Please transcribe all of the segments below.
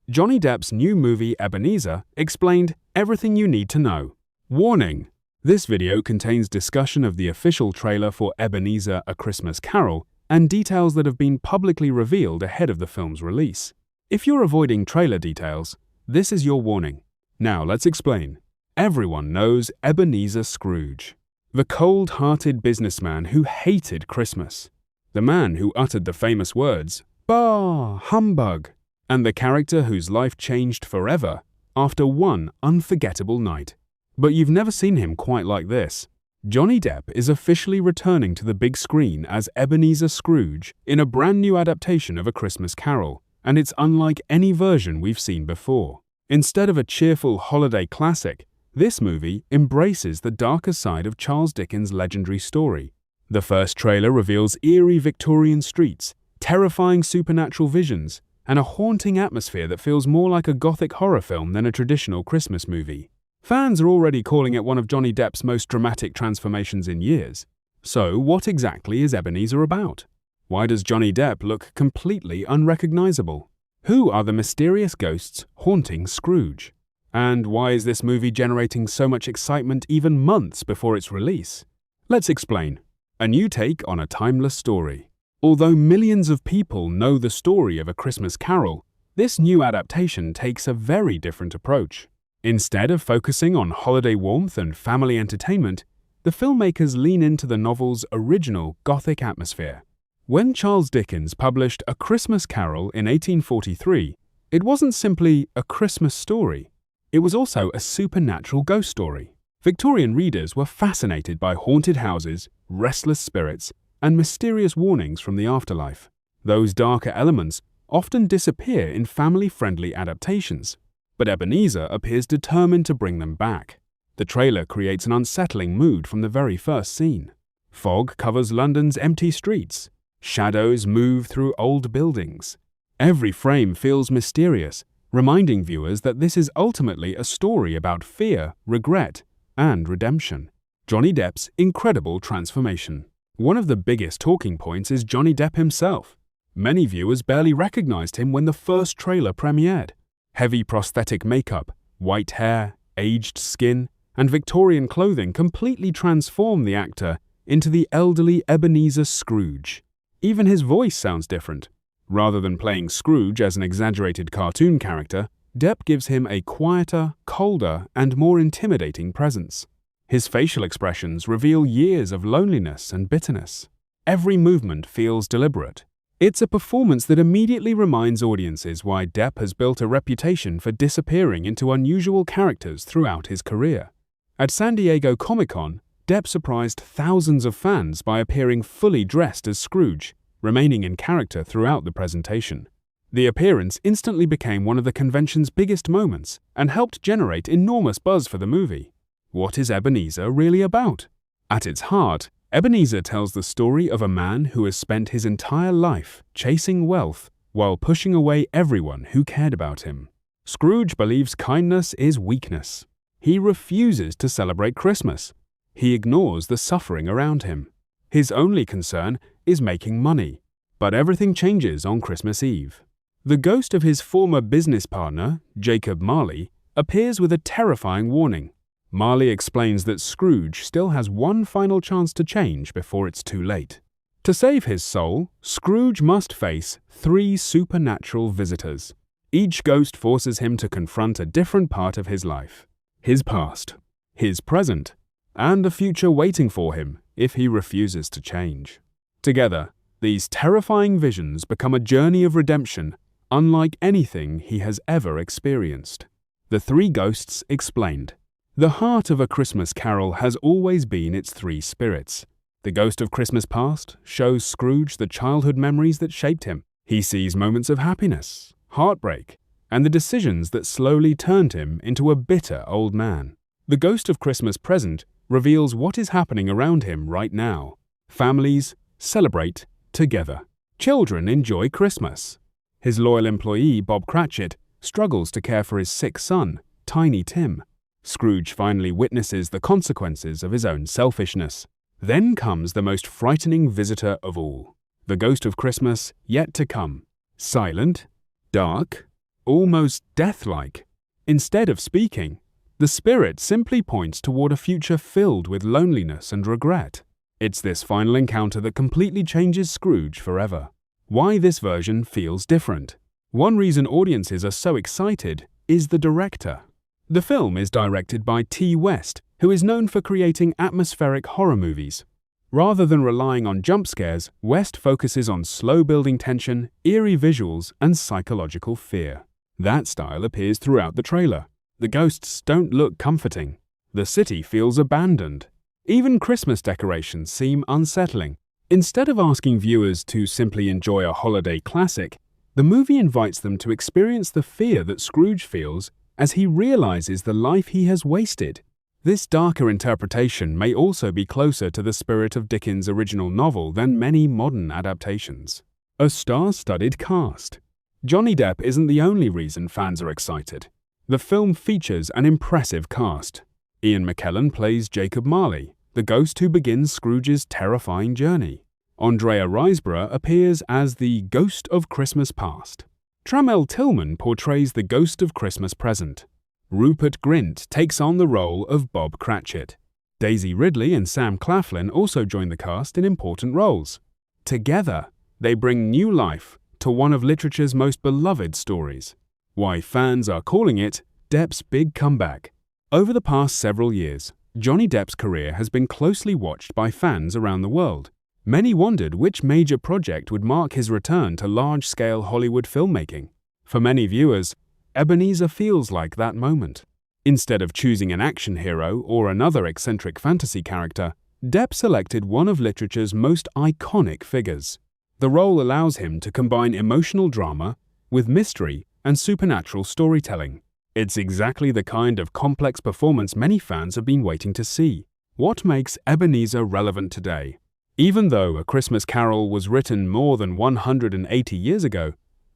Johnny Depp's new movie Ebenezer explained everything you need to know. Warning: this video contains discussion of the official trailer for Ebenezer: A Christmas Carol and details that have been publicly revealed ahead of the film's release. If you're avoiding trailer details, this is your warning. Now let's explain. Everyone knows Ebenezer Scrooge, the cold-hearted businessman who hated Christmas, the man who uttered the famous words, "Bah! Humbug!" and the character whose life changed forever after one unforgettable night. But you've never seen him quite like this. Johnny Depp is officially returning to the big screen as Ebenezer Scrooge in a brand new adaptation of A Christmas Carol, and it's unlike any version we've seen before. Instead of a cheerful holiday classic, this movie embraces the darker side of Charles Dickens' legendary story. The first trailer reveals eerie Victorian streets, terrifying supernatural visions, and a haunting atmosphere that feels more like a gothic horror film than a traditional Christmas movie. Fans are already calling it one of Johnny Depp's most dramatic transformations in years. So, what exactly is Ebenezer about? Why does Johnny Depp look completely unrecognizable? Who are the mysterious ghosts haunting Scrooge? And why is this movie generating so much excitement even months before its release? Let's explain. A new take on a timeless story. Although millions of people know the story of A Christmas Carol, this new adaptation takes a very different approach. Instead of focusing on holiday warmth and family entertainment, the filmmakers lean into the novel's original Gothic atmosphere. When Charles Dickens published A Christmas Carol in 1843, it wasn't simply a Christmas story. It was also a supernatural ghost story. Victorian readers were fascinated by haunted houses, restless spirits, and mysterious warnings from the afterlife. Those darker elements often disappear in family-friendly adaptations, but Ebenezer appears determined to bring them back. The trailer creates an unsettling mood from the very first scene. Fog covers London's empty streets. Shadows move through old buildings. Every frame feels mysterious, reminding viewers that this is ultimately a story about fear, regret, and redemption. Johnny Depp's incredible transformation. One of the biggest talking points is Johnny Depp himself. Many viewers barely recognized him when the first trailer premiered. Heavy prosthetic makeup, white hair, aged skin, and Victorian clothing completely transform the actor into the elderly Ebenezer Scrooge. Even his voice sounds different. Rather than playing Scrooge as an exaggerated cartoon character, Depp gives him a quieter, colder, and more intimidating presence. His facial expressions reveal years of loneliness and bitterness. Every movement feels deliberate. It's a performance that immediately reminds audiences why Depp has built a reputation for disappearing into unusual characters throughout his career. At San Diego Comic-Con, Depp surprised thousands of fans by appearing fully dressed as Scrooge, remaining in character throughout the presentation. The appearance instantly became one of the convention's biggest moments and helped generate enormous buzz for the movie. What is Ebenezer really about? At its heart, Ebenezer tells the story of a man who has spent his entire life chasing wealth while pushing away everyone who cared about him. Scrooge believes kindness is weakness. He refuses to celebrate Christmas. He ignores the suffering around him. His only concern is making money. But everything changes on Christmas Eve. The ghost of his former business partner, Jacob Marley, appears with a terrifying warning. Marley explains that Scrooge still has one final chance to change before it's too late. To save his soul, Scrooge must face 3 supernatural visitors. Each ghost forces him to confront a different part of his life. His past, his present, and the future waiting for him if he refuses to change. Together, these terrifying visions become a journey of redemption unlike anything he has ever experienced. The 3 ghosts explained. The heart of A Christmas Carol has always been its 3 spirits. The ghost of Christmas past shows Scrooge the childhood memories that shaped him. He sees moments of happiness, heartbreak, and the decisions that slowly turned him into a bitter old man. The ghost of Christmas present reveals what is happening around him right now. Families celebrate together. Children enjoy Christmas. His loyal employee, Bob Cratchit, struggles to care for his sick son, Tiny Tim. Scrooge finally witnesses the consequences of his own selfishness. Then comes the most frightening visitor of all, the ghost of Christmas yet to come. Silent, dark, almost death-like. Instead of speaking, the spirit simply points toward a future filled with loneliness and regret. It's this final encounter that completely changes Scrooge forever. Why this version feels different. One reason audiences are so excited is the director. The film is directed by T. West, who is known for creating atmospheric horror movies. Rather than relying on jump scares, West focuses on slow-building tension, eerie visuals, and psychological fear. That style appears throughout the trailer. The ghosts don't look comforting. The city feels abandoned. Even Christmas decorations seem unsettling. Instead of asking viewers to simply enjoy a holiday classic, the movie invites them to experience the fear that Scrooge feels as he realizes the life he has wasted. This darker interpretation may also be closer to the spirit of Dickens' original novel than many modern adaptations. A star-studded cast. Johnny Depp isn't the only reason fans are excited. The film features an impressive cast. Ian McKellen plays Jacob Marley, the ghost who begins Scrooge's terrifying journey. Andrea Riseborough appears as the Ghost of Christmas Past. Tramell Tillman portrays the Ghost of Christmas Present. Rupert Grint takes on the role of Bob Cratchit. Daisy Ridley and Sam Claflin also join the cast in important roles. Together, they bring new life to one of literature's most beloved stories. Why fans are calling it Depp's big comeback. Over the past several years, Johnny Depp's career has been closely watched by fans around the world. Many wondered which major project would mark his return to large-scale Hollywood filmmaking. For many viewers, Ebenezer feels like that moment. Instead of choosing an action hero or another eccentric fantasy character, Depp selected one of literature's most iconic figures. The role allows him to combine emotional drama with mystery and supernatural storytelling. It's exactly the kind of complex performance many fans have been waiting to see. What makes Ebenezer relevant today? Even though A Christmas Carol was written more than 180 years ago,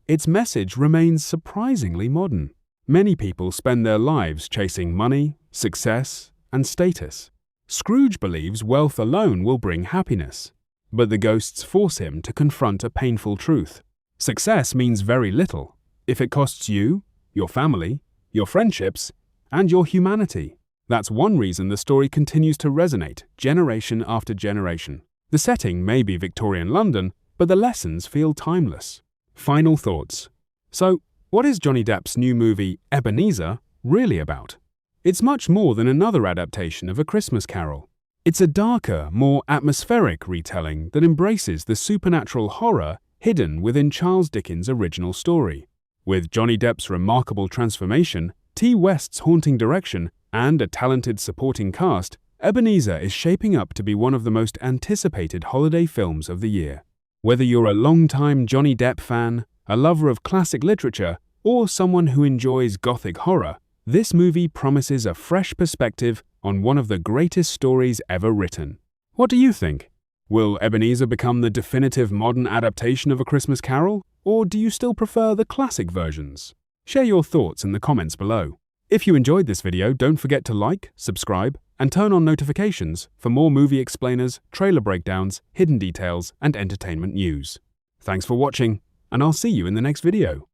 its message remains surprisingly modern. Many people spend their lives chasing money, success, and status. Scrooge believes wealth alone will bring happiness, but the ghosts force him to confront a painful truth. Success means very little if it costs you, your family, your friendships, and your humanity. That's one reason the story continues to resonate generation after generation. The setting may be Victorian London, but the lessons feel timeless. Final thoughts. So, what is Johnny Depp's new movie, Ebenezer, really about? It's much more than another adaptation of A Christmas Carol. It's a darker, more atmospheric retelling that embraces the supernatural horror hidden within Charles Dickens' original story. With Johnny Depp's remarkable transformation, T. West's haunting direction, and a talented supporting cast, Ebenezer is shaping up to be one of the most anticipated holiday films of the year. Whether you're a long-time Johnny Depp fan, a lover of classic literature, or someone who enjoys gothic horror, this movie promises a fresh perspective on one of the greatest stories ever written. What do you think? Will Ebenezer become the definitive modern adaptation of A Christmas Carol, or do you still prefer the classic versions? Share your thoughts in the comments below. If you enjoyed this video, don't forget to like, subscribe, and turn on notifications for more movie explainers, trailer breakdowns, hidden details, and entertainment news. Thanks for watching, and I'll see you in the next video.